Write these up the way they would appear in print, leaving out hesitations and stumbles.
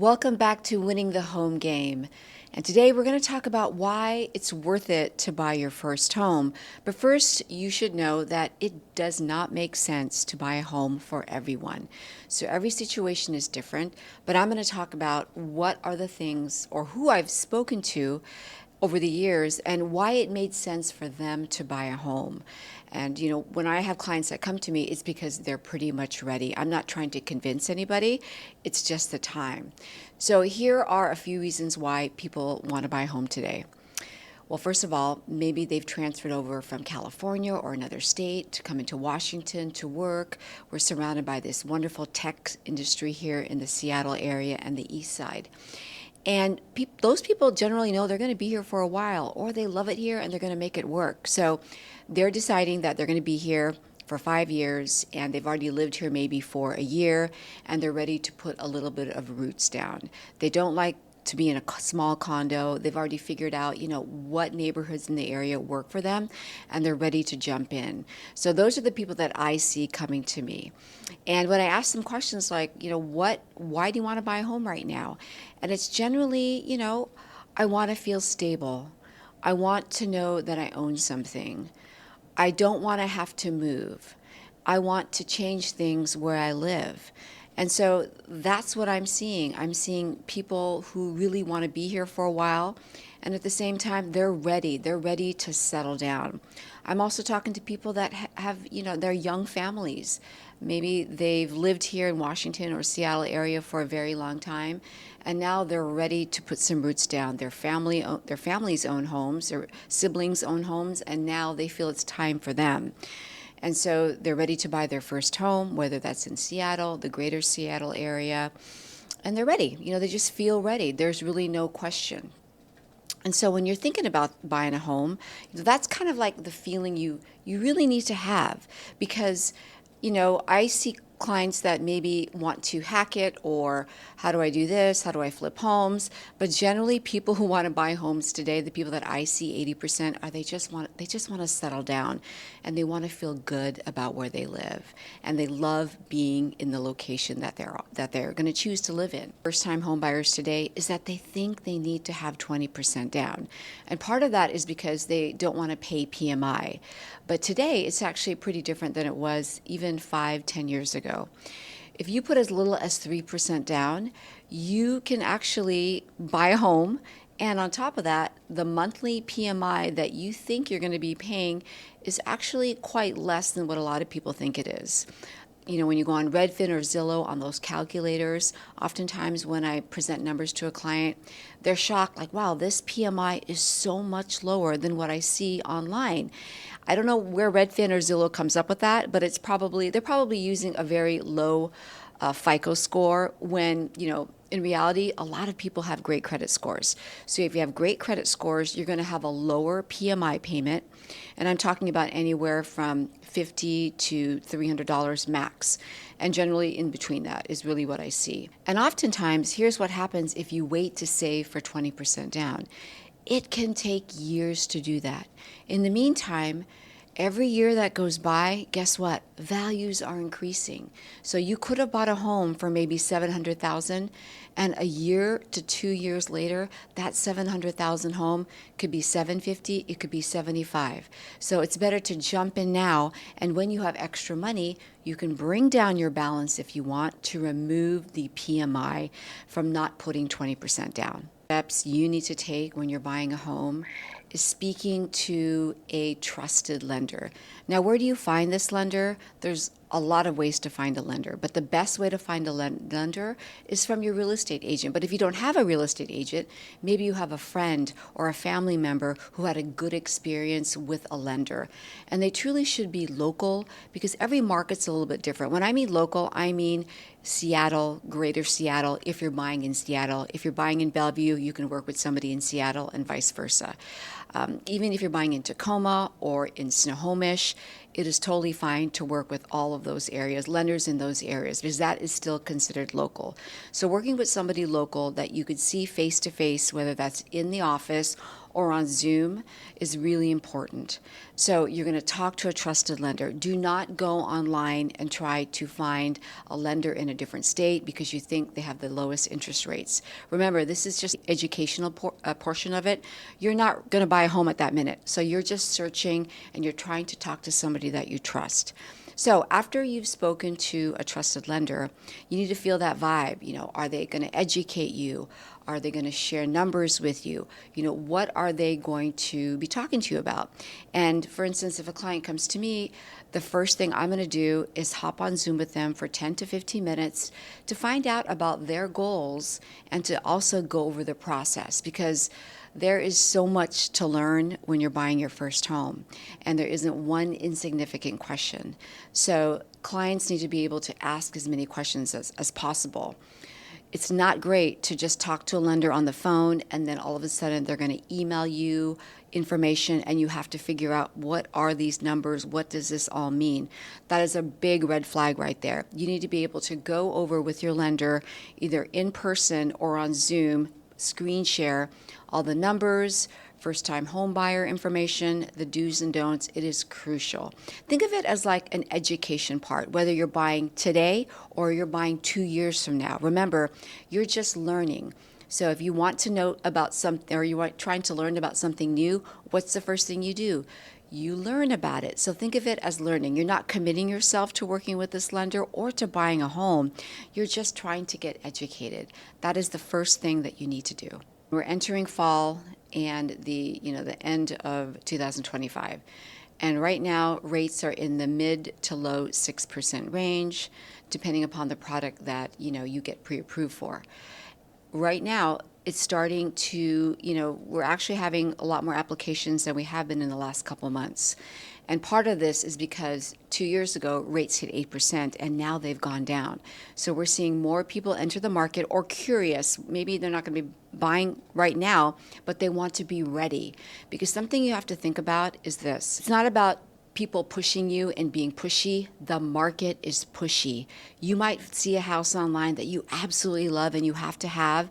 Welcome back to Winning the Home Game. And today we're going to talk about why it's worth it to buy your first home. But first, you should know that it does not make sense to buy a home for everyone. So every situation is different, but I'm going to talk about what are the things or who I've spoken to over the years and why it made sense for them to buy a home. And when I have clients that come to me, it's because they're pretty much ready. I'm not trying to convince anybody, it's just the time. So here are a few reasons why people want to buy a home today. Well, first of all, maybe they've transferred over from California or another state to come into Washington to work. We're surrounded by this wonderful tech industry here in the Seattle area and the East Side. And those people generally know they're going to be here for a while, or they love it here and they're going to make it work. So they're deciding that they're going to be here for 5 years, and they've already lived here maybe for a year, and they're ready to put a little bit of roots down. They don't like to be in a small condo. They've already figured out, what neighborhoods in the area work for them, and they're ready to jump in. So those are the people that I see coming to me. And when I ask them questions like, why do you want to buy a home right now? And it's generally, I want to feel stable. I want to know that I own something. I don't want to have to move. I want to change things where I live. And so that's what I'm seeing. I'm seeing people who really want to be here for a while, and at the same time, they're ready. They're ready to settle down. I'm also talking to people that have, they're young families. Maybe they've lived here in Washington or Seattle area for a very long time, and now they're ready to put some roots down. Their families own homes, their siblings own homes, and now they feel it's time for them. And so they're ready to buy their first home, whether that's in Seattle, the greater Seattle area, and they're ready. They just feel ready. There's really no question. And so when you're thinking about buying a home, that's kind of like the feeling you really need to have, because I see clients that maybe want to hack it, or how do I do this? How do I flip homes? But generally, people who want to buy homes today, the people that I see, 80%, are they just want to settle down, and they want to feel good about where they live, and they love being in the location that they're going to choose to live in. First-time home buyers today is that they think they need to have 20% down, and part of that is because they don't want to pay PMI. But today, it's actually pretty different than it was even 5-10 years ago. If you put as little as 3% down, you can actually buy a home. And on top of that, the monthly PMI that you think you're going to be paying is actually quite less than what a lot of people think it is. When you go on Redfin or Zillow on those calculators, oftentimes when I present numbers to a client, they're shocked, like, wow, this PMI is so much lower than what I see online. I don't know where Redfin or Zillow comes up with that, but they're probably using a very low FICO score when, in reality, a lot of people have great credit scores. So if you have great credit scores, you're going to have a lower PMI payment. And I'm talking about anywhere from $50 to $300 max. And generally in between that is really what I see. And oftentimes, here's what happens if you wait to save for 20% down. It can take years to do that. In the meantime, every year that goes by, guess what? Values are increasing. So you could have bought a home for maybe $700,000, and a year to 2 years later, that $700,000 home could be $750,000, it could be $75,000. So it's better to jump in now, and when you have extra money, you can bring down your balance if you want to remove the PMI from not putting 20% down. Steps you need to take when you're buying a home is speaking to a trusted lender. Now, where do you find this lender? There's a lot of ways to find a lender, but the best way to find a lender is from your real estate agent. But if you don't have a real estate agent, maybe you have a friend or a family member who had a good experience with a lender. And they truly should be local, because every market's a little bit different. When I mean local, I mean Seattle, greater Seattle, if you're buying in Seattle. If you're buying in Bellevue, you can work with somebody in Seattle, and vice versa. Even if you're buying in Tacoma or in Snohomish, it is totally fine to work with all of those areas, lenders in those areas, because that is still considered local. So working with somebody local that you could see face to face, whether that's in the office or on Zoom is really important. So you're going to talk to a trusted lender. Do not go online and try to find a lender in a different state because you think they have the lowest interest rates. Remember, this is just the educational portion of it. You're not going to buy a home at that minute. So you're just searching and you're trying to talk to somebody that you trust. So after you've spoken to a trusted lender, you need to feel that vibe. Are they going to educate you? Are they going to share numbers with you? What are they going to be talking to you about? And for instance, if a client comes to me, the first thing I'm going to do is hop on Zoom with them for 10 to 15 minutes to find out about their goals and to also go over the process, because there is so much to learn when you're buying your first home, and there isn't one insignificant question. So clients need to be able to ask as many questions as possible. It's not great to just talk to a lender on the phone and then all of a sudden they're going to email you information and you have to figure out, what are these numbers? What does this all mean? That is a big red flag right there. You need to be able to go over with your lender either in person or on Zoom, screen share all the numbers, first-time home buyer information, the do's and don'ts. It is crucial. Think of it as like an education part, whether you're buying today or you're buying 2 years from now. Remember, you're just learning. So if you want to know about something, or you are trying to learn about something new, what's the first thing you do? You learn about it. So think of it as learning. You're not committing yourself to working with this lender or to buying a home. You're just trying to get educated. That is the first thing that you need to do. We're entering fall and the end of 2025. And right now, rates are in the mid to low 6% range, depending upon the product that you get pre-approved for. Right now, it's starting to, we're actually having a lot more applications than we have been in the last couple of months. And part of this is because 2 years ago, rates hit 8%, and now they've gone down. So we're seeing more people enter the market or curious. Maybe they're not going to be buying right now, but they want to be ready. Because something you have to think about is this. It's not about people pushing you and being pushy. The market is pushy. You might see a house online that you absolutely love and you have to have,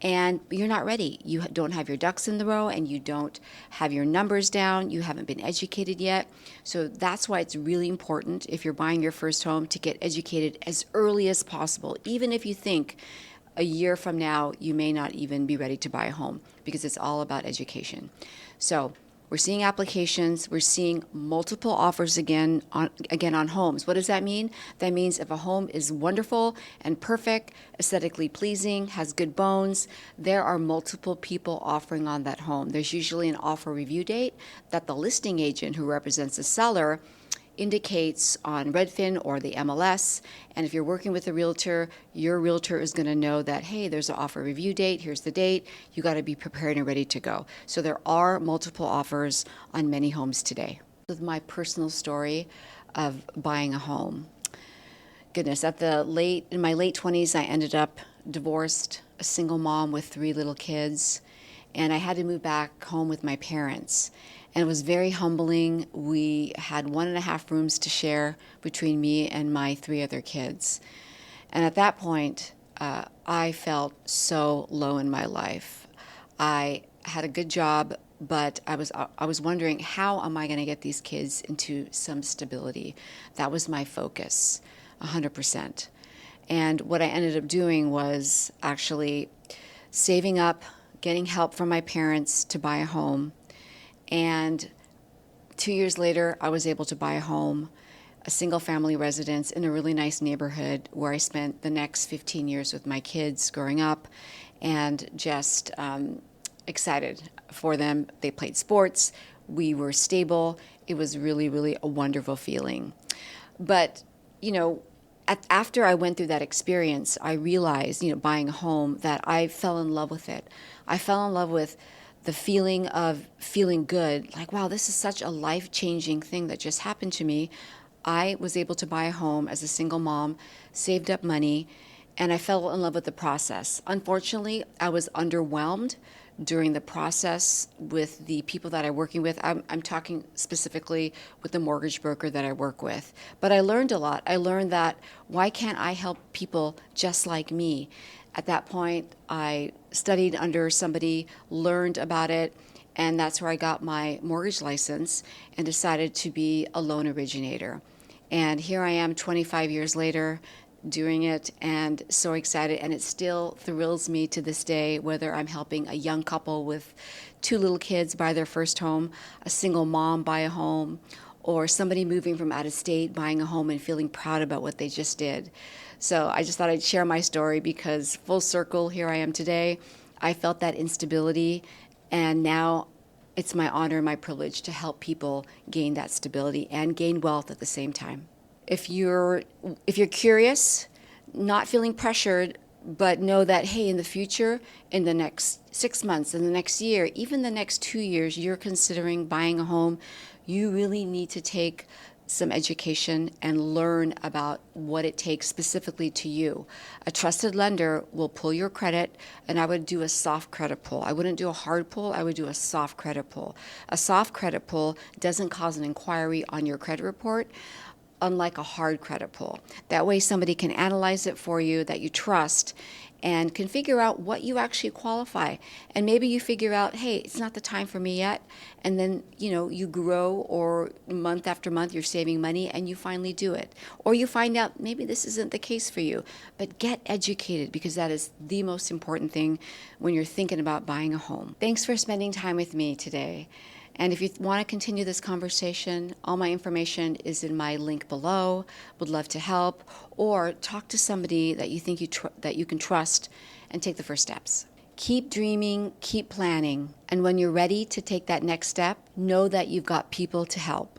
and you're not ready. You don't have your ducks in the row and you don't have your numbers down. You haven't been educated yet. So that's why it's really important, if you're buying your first home, to get educated as early as possible, even if you think a year from now you may not even be ready to buy a home, because it's all about education. So we're seeing applications. We're seeing multiple offers again on homes. What does that mean? That means if a home is wonderful and perfect, aesthetically pleasing, has good bones, there are multiple people offering on that home. There's usually an offer review date that the listing agent who represents the seller indicates on Redfin or the MLS. And if you're working with a realtor, your realtor is going to know that, hey, there's an offer review date, here's the date, you got to be prepared and ready to go. So there are multiple offers on many homes today. With my personal story of buying a home. Goodness, in my late 20s, I ended up divorced, a single mom with 3 little kids, and I had to move back home with my parents. And it was very humbling. We had 1.5 rooms to share between me and my 3 other kids. And at that point, I felt so low in my life. I had a good job, but I was wondering, how am I going to get these kids into some stability? That was my focus, 100%. And what I ended up doing was actually saving up, getting help from my parents to buy a home. And 2 years later, I was able to buy a home, a single family residence in a really nice neighborhood where I spent the next 15 years with my kids growing up, and just excited for them. They played sports. We were stable. It was really, really a wonderful feeling. But, after I went through that experience, I realized, buying a home, that I fell in love with it. I fell in love with the feeling of feeling good, like, wow, this is such a life-changing thing that just happened to me. I was able to buy a home as a single mom, saved up money, and I fell in love with the process. Unfortunately, I was underwhelmed during the process with the people that I'm working with. I'm talking specifically with the mortgage broker that I work with. But I learned a lot. I learned that, why can't I help people just like me? At that point, I studied under somebody, learned about it, and that's where I got my mortgage license and decided to be a loan originator. And here I am 25 years later doing it, and so excited. And it still thrills me to this day, whether I'm helping a young couple with two little kids buy their first home, a single mom buy a home, or somebody moving from out of state buying a home and feeling proud about what they just did. So I just thought I'd share my story because full circle, here I am today. I felt that instability, and now it's my honor and my privilege to help people gain that stability and gain wealth at the same time. If you're curious, not feeling pressured, but know that, hey, in the future, in the next 6 months, in the next year, even the next 2 years, you're considering buying a home, you really need to take some education and learn about what it takes specifically to you. A trusted lender will pull your credit, and I would do a soft credit pull. I wouldn't do a hard pull, I would do a soft credit pull. A soft credit pull doesn't cause an inquiry on your credit report, unlike a hard credit pull. That way somebody can analyze it for you that you trust and can figure out what you actually qualify. And maybe you figure out, hey, it's not the time for me yet. And then, you grow, or month after month you're saving money and you finally do it. Or you find out maybe this isn't the case for you. But get educated, because that is the most important thing when you're thinking about buying a home. Thanks for spending time with me today. And if you want to continue this conversation, all my information is in my link below. Would love to help, or talk to somebody that you think that you can trust and take the first steps. Keep dreaming, keep planning, and when you're ready to take that next step, know that you've got people to help.